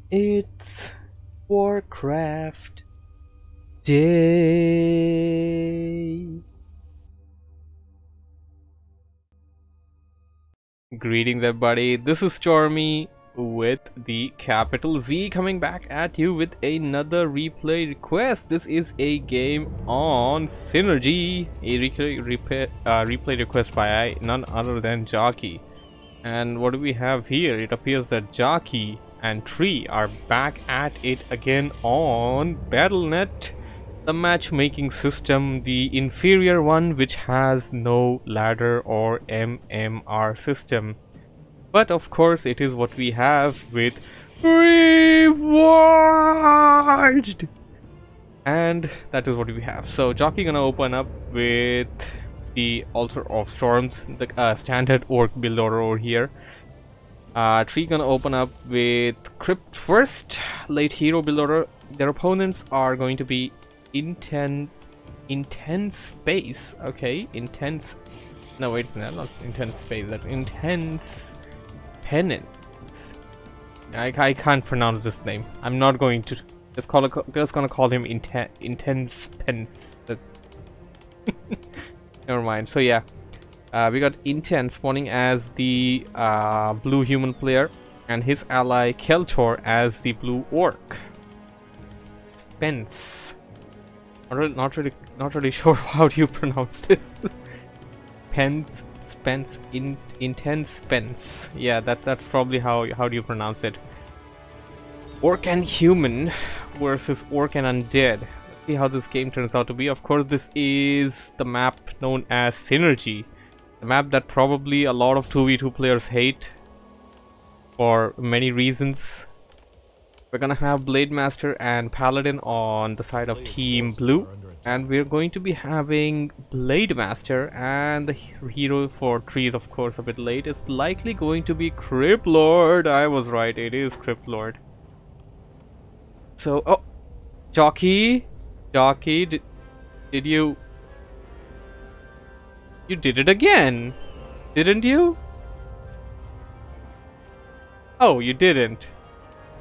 It's WarCraft Day. Greetings, everybody. This is Stormy with the capital Z coming back at you with another replay request. This is a game on Synergy, a replay request by none other than Jocke. And what do we have here? It appears that Jocke and Tree are back at it again on Battle.net, the matchmaking system, the inferior one which has no ladder or MMR system. But of course it is what we have with Reforged, and that is what we have. So Jocke gonna open up with the Altar of Storms, the standard orc build order over here. Tree gonna open up with Crypt first, late hero build order. Their opponents are going to be IntenSpence. Okay, intense. No, wait, it's not IntenSpence. That IntenSpence. I can't pronounce this name. I'm not going to. Just gonna call him IntenSpence. Never mind. So yeah. We got Inten spawning as the blue human player, and his ally Keltor as the blue orc. Spence. Not really sure how do you pronounce this. Spence, IntenSpence. Yeah, that's probably how do you pronounce it. Orc and human versus orc and undead. Let's see how this game turns out to be. Of course, this is the map known as Synergy. The map that probably a lot of 2v2 players hate for many reasons. We're gonna have Blade Master and Paladin on the side of Team Blue, and we're going to be having Blade Master, and the hero for Tree is of course a bit late. It's likely going to be Crypt Lord. I was right, it is Crypt Lord. So, oh, Jocke, did you... You did it again, didn't you? Oh, you didn't.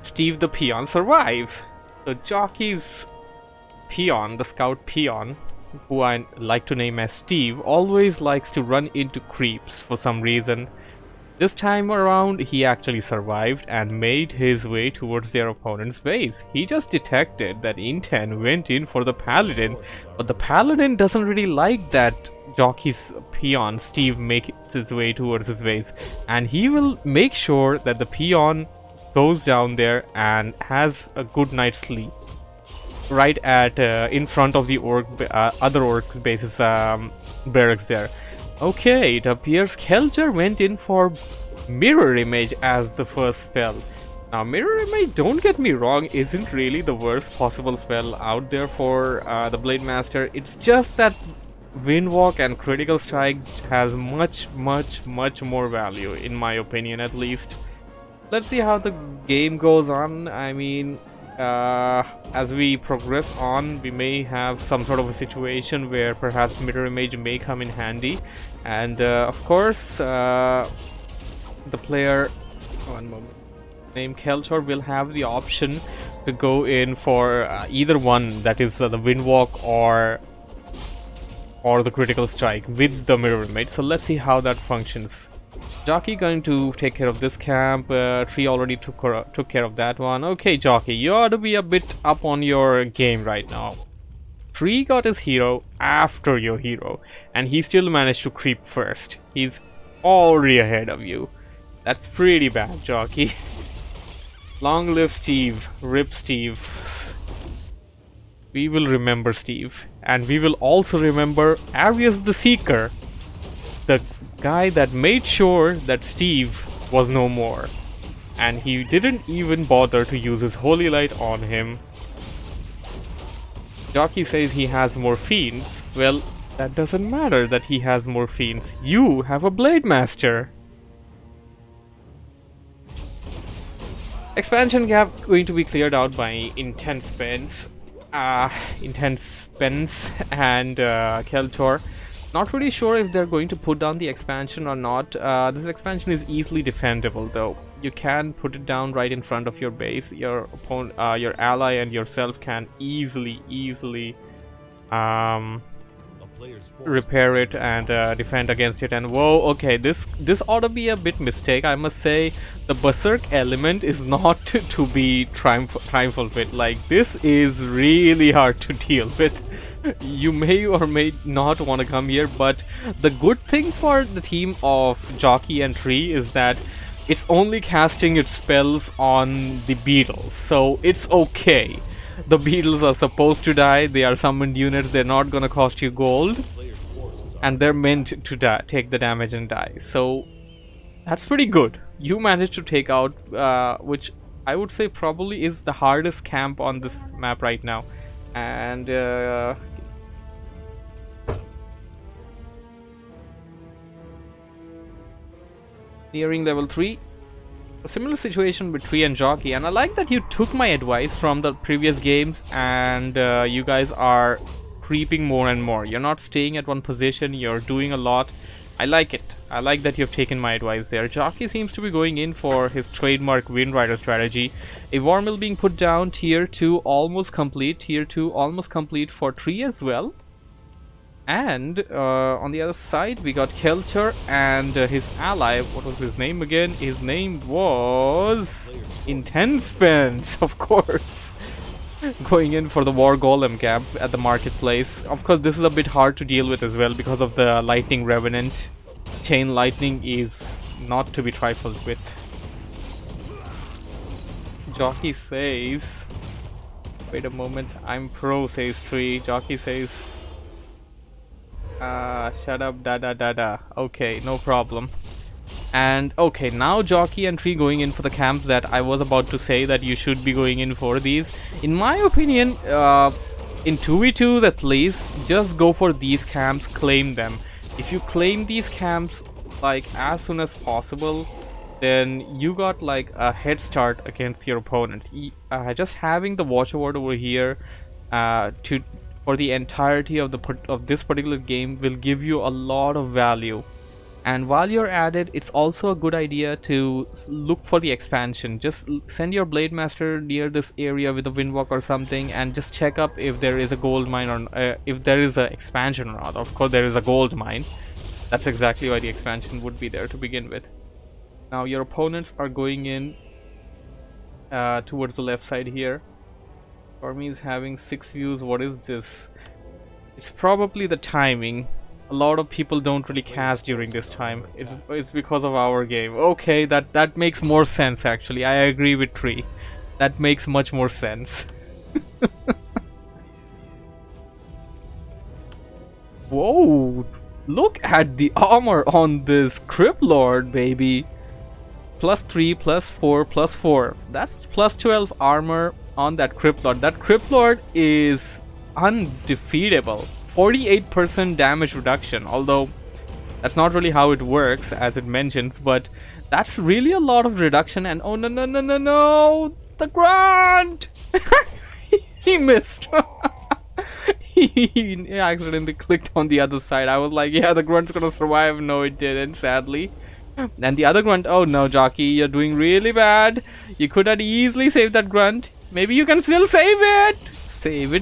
Steve the peon survives. So Jocke's peon, the scout peon, who I like to name as Steve, always likes to run into creeps for some reason. This time around, he actually survived and made his way towards their opponent's base. He just detected that Inten went in for the Paladin, but the Paladin doesn't really like that Jocke's peon Steve makes his way towards his base, and he will make sure that the peon goes down there and has a good night's sleep right at in front of the other orc base's barracks there. Okay, it appears Keltor went in for Mirror Image as the first spell. Now, Mirror Image, don't get me wrong, isn't really the worst possible spell out there for the Blade Master. It's just that Windwalk and Critical Strike has much more value, in my opinion at least. Let's see how the game goes on. I mean, as we progress on, we may have some sort of a situation where perhaps Mirror Image may come in handy, and of course the player, one moment, named Keltor will have the option to go in for either one, that is the Windwalk or the Critical Strike with the Mirror Image. So let's see how that functions. Jocke going to take care of this camp. Tree already took care of that one. Okay, Jocke, you ought to be a bit up on your game right now. Tree got his hero after your hero, and he still managed to creep first. He's already ahead of you. That's pretty bad, Jocke. Long live Steve. Rip Steve. We will remember Steve, and we will also remember Arius the Seeker, the guy that made sure that Steve was no more, and he didn't even bother to use his holy light on him. Jocke says he has more fiends. Well, that doesn't matter that he has more fiends. You have a Blade Master. Expansion gap going to be cleared out by IntenSpence and Keltor. Not really sure if they're going to put down the expansion or not. This expansion is easily defendable though. you can put it down right in front of your base. Your opponent, your ally and yourself can easily repair it and defend against it. And whoa, okay, this ought to be a bit mistake, I must say. The berserk element is not to be triumphant with. Like, this is really hard to deal with. You may or may not want to come here, but the good thing for the team of Jocke and Tree is that it's only casting its spells on the beetles, so it's okay. The beetles are supposed to die, they are summoned units, they're not gonna cost you gold, and they're meant to die, take the damage and die. So that's pretty good. You managed to take out, which I would say probably is the hardest camp on this map right now. And nearing level 3. A similar situation with Tree and Jocke, and I like that you took my advice from the previous games and you guys are creeping more and more. You're not staying at one position, you're doing a lot. I like it. I like that you've taken my advice there. Jocke seems to be going in for his trademark Wind Rider strategy. A War Mill being put down, tier 2 almost complete, tier 2 almost complete for Tree as well. And on the other side we got Keltor and his ally. What was his name again? His name was IntenSpence, of course. Going in for the War Golem camp at the marketplace. Of course, this is a bit hard to deal with as well because of the Lightning Revenant. Chain Lightning is not to be trifled with. Jocke says... Wait a moment, I'm pro, says Tree. Jocke says... shut up, da. Okay, no problem. And okay, now Jocke and Tree going in for the camps that I was about to say that you should be going in for these. In my opinion, in 2v2s at least, just go for these camps, claim them. If you claim these camps like as soon as possible, then you got like a head start against your opponent. Just having the Watcher Ward over here for the entirety of this particular game will give you a lot of value. And while you're at it, it's also a good idea to look for the expansion. Just send your Blade Master near this area with a Windwalk or something and just check up if there is a gold mine or if there is an expansion or not. Of course there is a gold mine. That's exactly why the expansion would be there to begin with. Now your opponents are going in towards the left side here. Stormy is having 6 views. What is this? It's probably the timing. A lot of people don't really cast during this time. It's because of our game. Okay, that makes more sense actually. I agree with Tree. That makes much more sense. Whoa! Look at the armor on this Crypt Lord, baby. +3, +4, +4. That's +12 armor on that Crypt Lord. That Crypt Lord is undefeatable. 48% damage reduction, although that's not really how it works as it mentions, but that's really a lot of reduction. And oh no, the grunt! He missed. He accidentally clicked on the other side. I was like, yeah, the grunt's gonna survive. No, it didn't, sadly. And the other grunt, oh no, Jocke, you're doing really bad. You could have easily saved that grunt. Maybe you can still save it. Save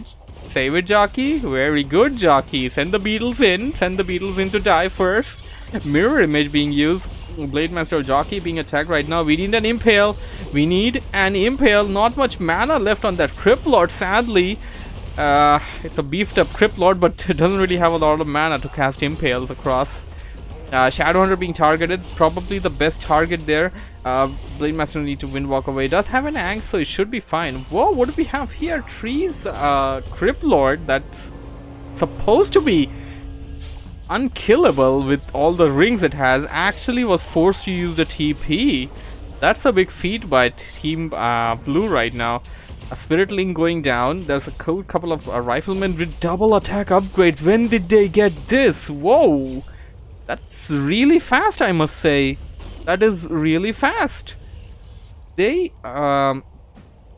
it, Jocke. Very good, Jocke. Send the beetles in. Send the beetles in to die first. Mirror image being used. Blade Master Jocke being attacked right now. We need an impale. We need an impale. Not much mana left on that Crypt Lord, sadly. It's a beefed up Crypt Lord, but it doesn't really have a lot of mana to cast impales across. Shadowhunter being targeted, probably the best target there. Blade Master need to Windwalk away. Does have an Axe, so it should be fine. Whoa, what do we have here? Trees, Crypt Lord that's supposed to be unkillable with all the rings it has, actually was forced to use the TP. That's a big feat by Team Blue right now. A Spirit Link going down. There's a cool couple of riflemen with double attack upgrades. When did they get this? Whoa! That's really fast, I must say. That is really fast. They,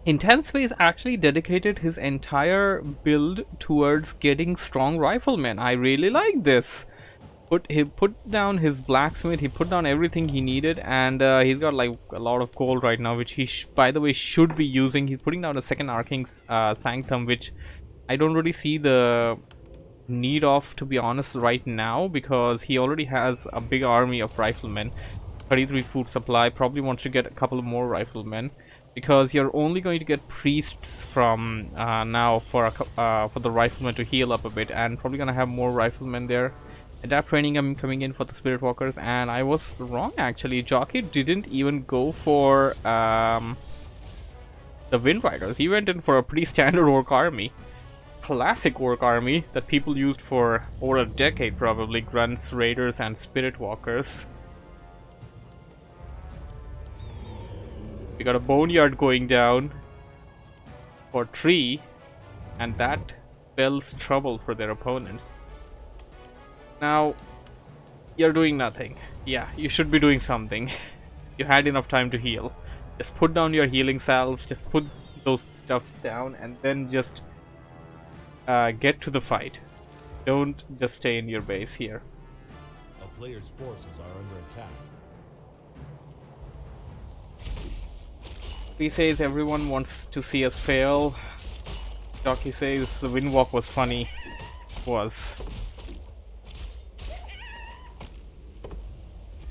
IntenSpence actually dedicated his entire build towards getting strong riflemen. I really like this. He put down his blacksmith, he put down everything he needed, and he's got like a lot of gold right now, which he by the way should be using. He's putting down a second Arking's Sanctum, which I don't really see the need of, to be honest, right now, because he already has a big army of riflemen. 33 food supply, probably wants to get a couple more riflemen, because you're only going to get priests from now for the riflemen to heal up a bit, and probably gonna have more riflemen there. Adapt training I'm coming in for the spirit walkers, and I was wrong actually. Jocke didn't even go for the wind riders. He went in for a pretty standard orc army, classic orc army that people used for over a decade probably. Grunts, raiders, and spirit walkers. We got a boneyard going down for 3, and that spells trouble for their opponents. Now, you're doing nothing. Yeah, you should be doing something. You had enough time to heal. Just put down your healing salves, just put those stuff down, and then just get to the fight. Don't just stay in your base here. A player's forces are under attack. He says everyone wants to see us fail. Jocke says the windwalk was funny. Was.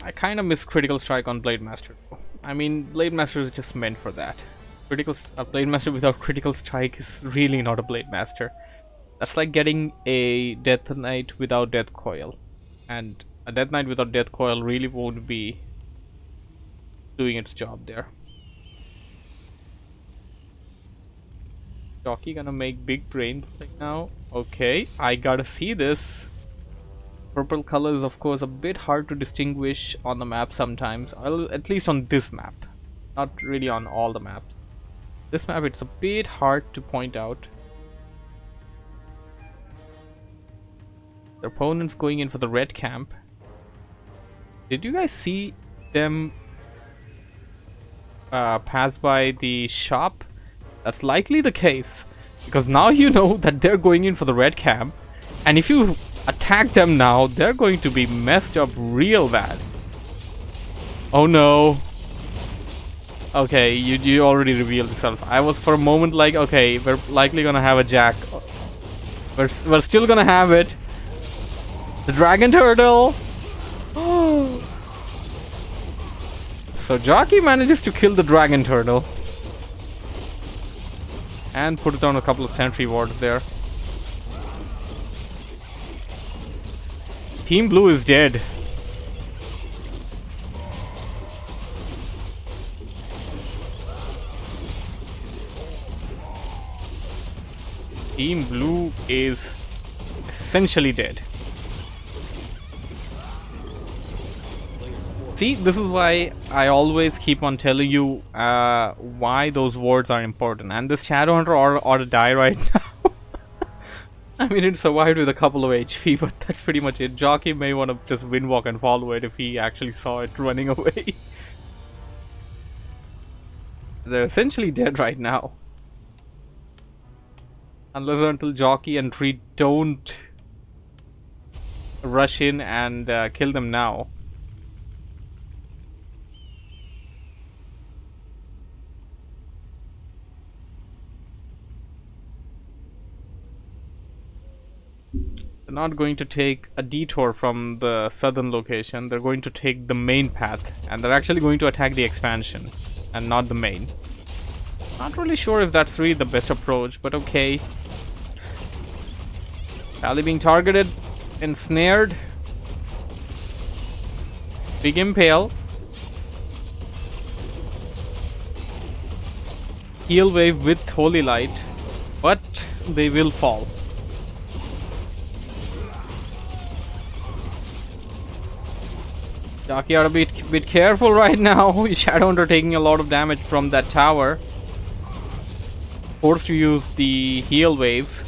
I kind of miss Critical Strike on Blade Master. I mean, Blade Master is just meant for that. A Blade Master without Critical Strike is really not a Blade Master. That's like getting a Death Knight without Death Coil. And a Death Knight without Death Coil really won't be doing its job there. Jocke gonna make big brain right now. Okay, I gotta see this. Purple color is of course a bit hard to distinguish on the map sometimes. At least on this map. Not really on all the maps. This map it's a bit hard to point out. The opponent's going in for the red camp. Did you guys see them pass by the shop? That's likely the case, because now you know that they're going in for the red camp, and if you attack them now, they're going to be messed up real bad. Oh no. Okay, you already revealed yourself. I was for a moment like, okay, we're likely gonna have a jack. We're still gonna have it. The dragon turtle. So Jocke manages to kill the dragon turtle and put down a couple of sentry wards there. Team Blue is dead. Team Blue is essentially dead. See, this is why I always keep on telling you why those wards are important. And this Shadowhunter ought to die right now. I mean, it survived with a couple of HP, but that's pretty much it. Jocke may want to just windwalk and follow it if he actually saw it running away. They're essentially dead right now. Unless or until Jocke and Tree don't rush in and kill them now. They're not going to take a detour from the southern location. They're going to take the main path, and they're actually going to attack the expansion and not the main. Not really sure if that's really the best approach, but okay. Pally being targeted, ensnared. Big impale. Heal wave with holy light, but they will fall. Jocke ought to be a bit careful right now. Shadowhunter taking a lot of damage from that tower. Forced to use the heal wave.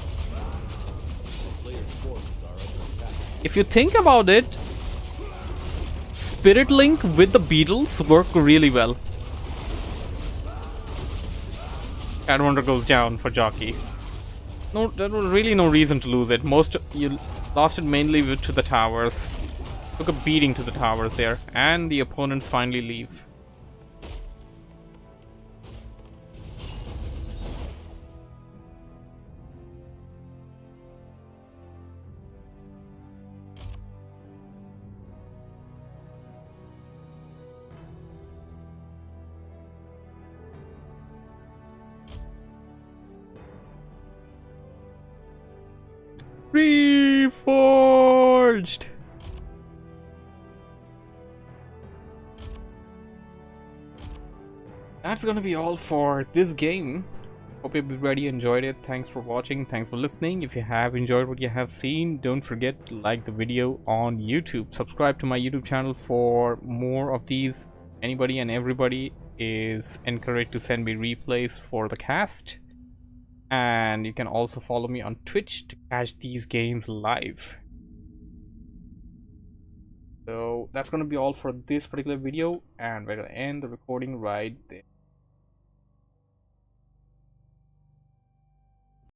If you think about it, Spirit Link with the beetles work really well. Shadowhunter goes down for Jocke. No, there was really no reason to lose it. You lost it mainly to the towers. Took a beating to the towers there, and the opponents finally leave. Reforged! That's gonna be all for this game. Hope everybody enjoyed it. Thanks for watching. Thanks for listening. If you have enjoyed what you have seen, don't forget to like the video on YouTube. Subscribe to my YouTube channel for more of these. Anybody and everybody is encouraged to send me replays for the cast. And you can also follow me on Twitch to catch these games live. So that's gonna be all for this particular video, and we're gonna end the recording right there.